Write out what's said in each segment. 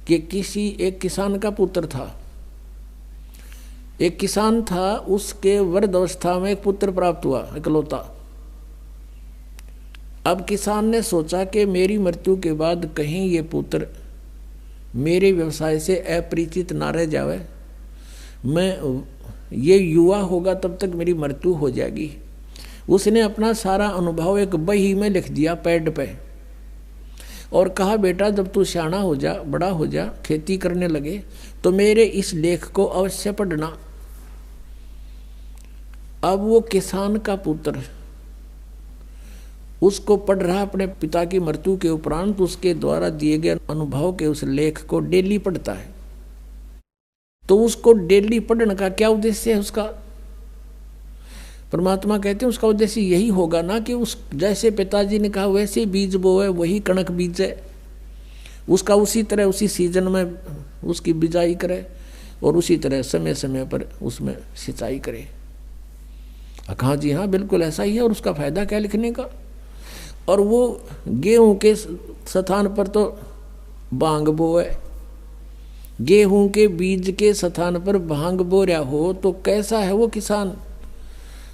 कि किसी एक किसान का पुत्र था, एक किसान था, उसके वृद्ध अवस्था में एक पुत्र प्राप्त हुआ इकलौता। अब किसान ने सोचा कि मेरी मृत्यु के बाद कहीं ये पुत्र मेरे व्यवसाय से अपरिचित ना रह जावे, मैं ये युवा होगा तब तक मेरी मृत्यु हो जाएगी। उसने अपना सारा अनुभव एक बही में लिख दिया पैड पे और कहा बेटा जब तू सियाना हो जा, बड़ा हो जा, खेती करने लगे तो मेरे इस लेख को अवश्य पढ़ना। अब वो किसान का पुत्र उसको पढ़ रहा अपने पिता की मृत्यु के उपरांत, उसके द्वारा दिए गए अनुभव के उस लेख को डेली पढ़ता है। तो उसको डेली पढ़ने का क्या उद्देश्य है उसका? परमात्मा कहते हैं उसका उद्देश्य यही होगा ना कि उस जैसे पिताजी ने कहा वैसे बीज बोए, वही कणक बीजे, उसका उसी तरह उसी सीजन में उसकी बिजाई करे और उसी तरह समय समय पर उसमें सिंचाई करे। कहा जी हाँ बिल्कुल ऐसा ही है। और उसका फायदा क्या लिखने का? और वो गेहूं के स्थान पर तो भांग बोए, गेहूं के बीज के स्थान पर भांग बो रहा हो तो कैसा है वो किसान?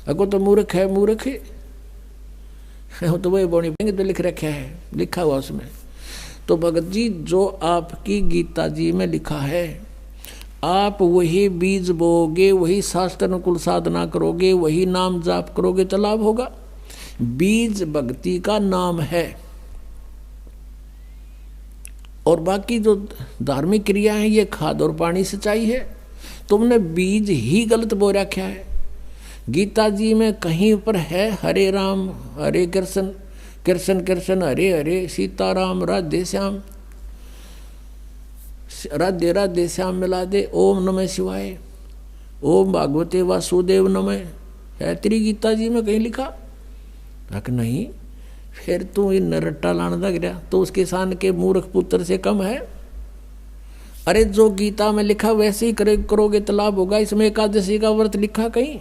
अगो तो मूर्ख है, मूर्ख है तो वही बोनी तो लिख रखा है, लिखा हुआ उसमें। तो भगत जी जो आपकी गीता जी में लिखा है, आप वही बीज बोगे, वही शास्त्र अनुकूल साधना करोगे, वही नाम जाप करोगे तो लाभ होगा। बीज भक्ति का नाम है और बाकी जो धार्मिक क्रिया है ये खाद और पानी सिंचाई है। तुमने बीज ही गलत बो रखा है। गीता जी में कहीं पर है हरे राम हरे कृष्ण, कृष्ण कृष्ण हरे हरे, सीताराम राधे श्याम, राधे राधे श्याम मिला दे, ओम नमः शिवाय, ओम भागवते वासुदेव नमः, है तेरी गीता जी में कहीं लिखा? नहीं। फिर तू इन रट्टा लाने लग गया तो उस किसान के मूर्ख पुत्र से कम है? अरे जो गीता में लिखा वैसे ही करोगे तो लाभ होगा। इसमें एकादशी का व्रत लिखा कहीं?